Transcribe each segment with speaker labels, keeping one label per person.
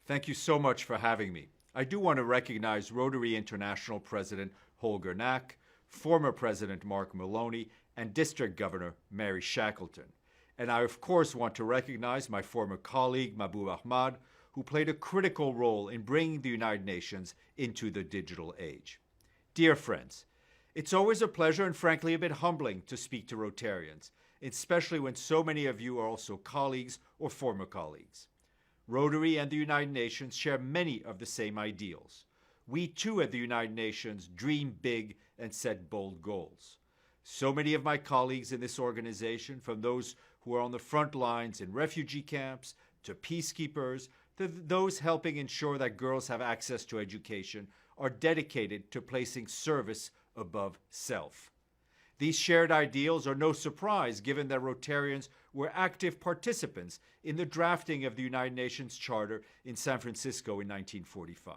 Speaker 1: Thank you so much for having me. I do want to recognize Rotary International President Holger Knack, former President Mark Maloney, and District Governor Mary Shackleton. And I, of course, want to recognize my former colleague Mahbub Ahmad, who played a critical role in bringing the United Nations into the digital age. Dear friends, it's always a pleasure and frankly a bit humbling to speak to Rotarians, especially when so many of you are also colleagues or former colleagues. Rotary and the United Nations share many of the same ideals. We too at the United Nations dream big and set bold goals. So many of my colleagues in this organization, from those who are on the front lines in refugee camps, to peacekeepers, to those helping ensure that girls have access to education, are dedicated to placing service above self. These shared ideals are no surprise given that Rotarians were active participants in the drafting of the United Nations Charter in San Francisco in 1945.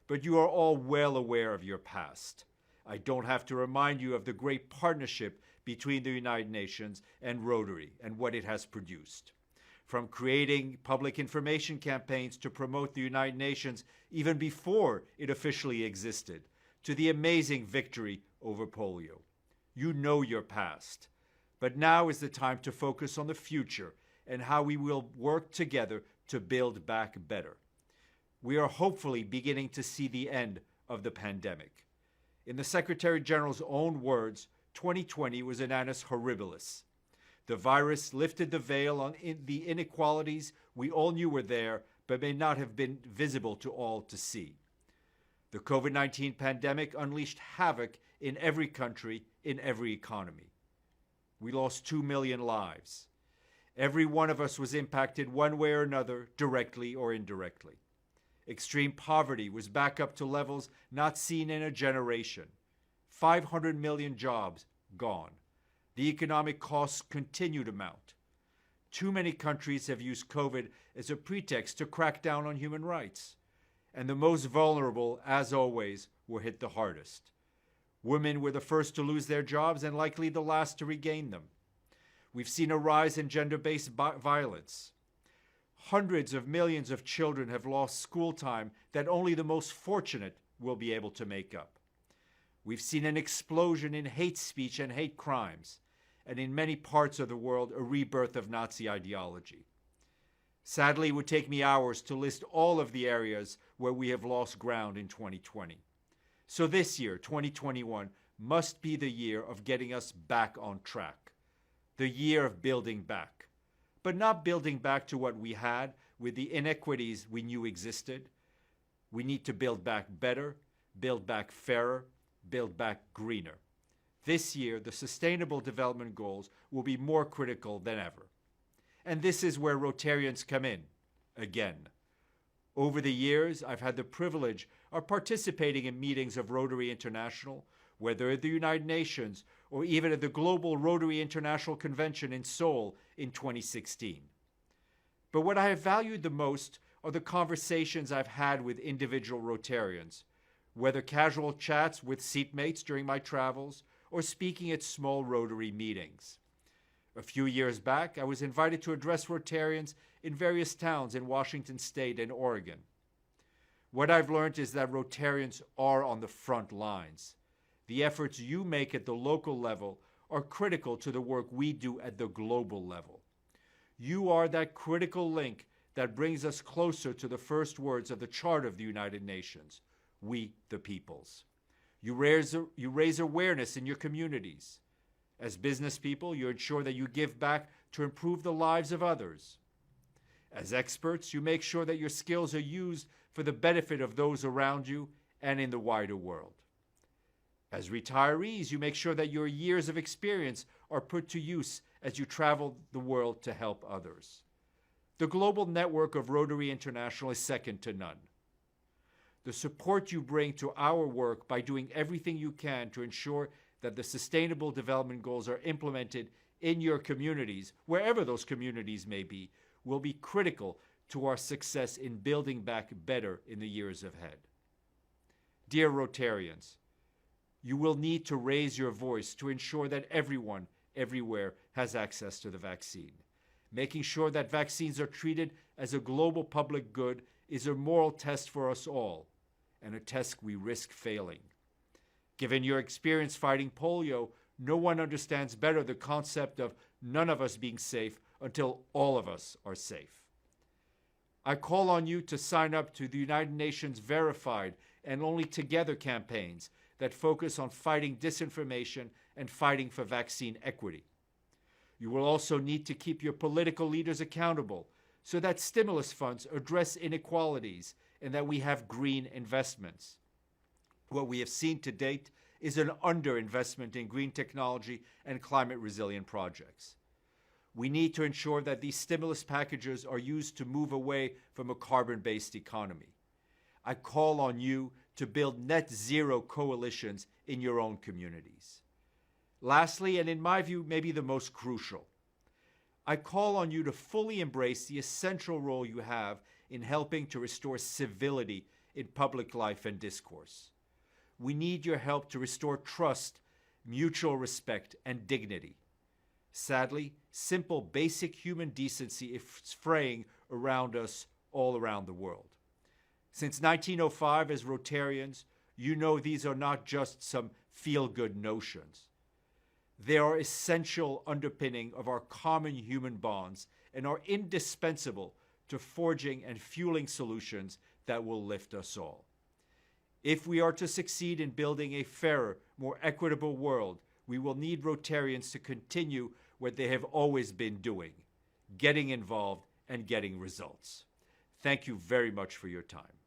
Speaker 1: But you are all well aware of your past. I don't have to remind you of the great partnership between the United Nations and Rotary and what it has produced. From creating public information campaigns to promote the United Nations even before it officially existed, to the amazing victory over polio. You know your past, but now is the time to focus on the future and how we will work together to build back better. We are hopefully beginning to see the end of the pandemic. In the Secretary General's own words, 2020 was an annus horribilis. The virus lifted the veil on the inequalities we all knew were there, but may not have been visible to all to see. The COVID-19 pandemic unleashed havoc in every country, in every economy. We lost 2 million lives. Every one of us was impacted one way or another, directly or indirectly. Extreme poverty was back up to levels not seen in a generation. 500 million jobs gone. The economic costs continue to mount. Too many countries have used COVID as a pretext to crack down on human rights. And the most vulnerable, as always, were hit the hardest. Women were the first to lose their jobs and likely the last to regain them. We've seen a rise in gender-based violence. Hundreds of millions of children have lost school time that only the most fortunate will be able to make up. We've seen an explosion in hate speech and hate crimes, and in many parts of the world, a rebirth of Nazi ideology. Sadly, it would take me hours to list all of the areas where we have lost ground in 2020. So this year, 2021, must be the year of getting us back on track, the year of building back, but not building back to what we had with the inequities we knew existed. We need to build back better, build back fairer, build back greener. This year, the Sustainable Development Goals will be more critical than ever. And this is where Rotarians come in, again. Over the years, I've had the privilege of participating in meetings of Rotary International, whether at the United Nations or even at the Global Rotary International Convention in Seoul in 2016. But what I have valued the most are the conversations I've had with individual Rotarians, whether casual chats with seatmates during my travels or speaking at small Rotary meetings. A few years back, I was invited to address Rotarians in various towns in Washington State and Oregon. What I've learned is that Rotarians are on the front lines. The efforts you make at the local level are critical to the work we do at the global level. You are that critical link that brings us closer to the first words of the Charter of the United Nations, we the peoples. You raise awareness in your communities. As business people, you ensure that you give back to improve the lives of others. As experts, you make sure that your skills are used for the benefit of those around you and in the wider world. As retirees, you make sure that your years of experience are put to use as you travel the world to help others. The global network of Rotary International is second to none. The support you bring to our work by doing everything you can to ensure that the Sustainable Development Goals are implemented in your communities, wherever those communities may be, will be critical to our success in building back better in the years ahead. Dear Rotarians, you will need to raise your voice to ensure that everyone, everywhere, has access to the vaccine. Making sure that vaccines are treated as a global public good is a moral test for us all, and a test we risk failing. Given your experience fighting polio, no one understands better the concept of none of us being safe until all of us are safe. I call on you to sign up to the United Nations verified and Only Together campaigns that focus on fighting disinformation and fighting for vaccine equity. You will also need to keep your political leaders accountable so that stimulus funds address inequalities and that we have green investments. What we have seen to date is an underinvestment in green technology and climate-resilient projects. We need to ensure that these stimulus packages are used to move away from a carbon-based economy. I call on you to build net zero coalitions in your own communities. Lastly, and in my view, maybe the most crucial, I call on you to fully embrace the essential role you have in helping to restore civility in public life and discourse. We need your help to restore trust, mutual respect, and dignity. Sadly, simple, basic human decency is fraying around us all around the world. Since 1905, as Rotarians, you know these are not just some feel-good notions. They are essential underpinning of our common human bonds and are indispensable to forging and fueling solutions that will lift us all. If we are to succeed in building a fairer, more equitable world, we will need Rotarians to continue what they have always been doing, getting involved and getting results. Thank you very much for your time.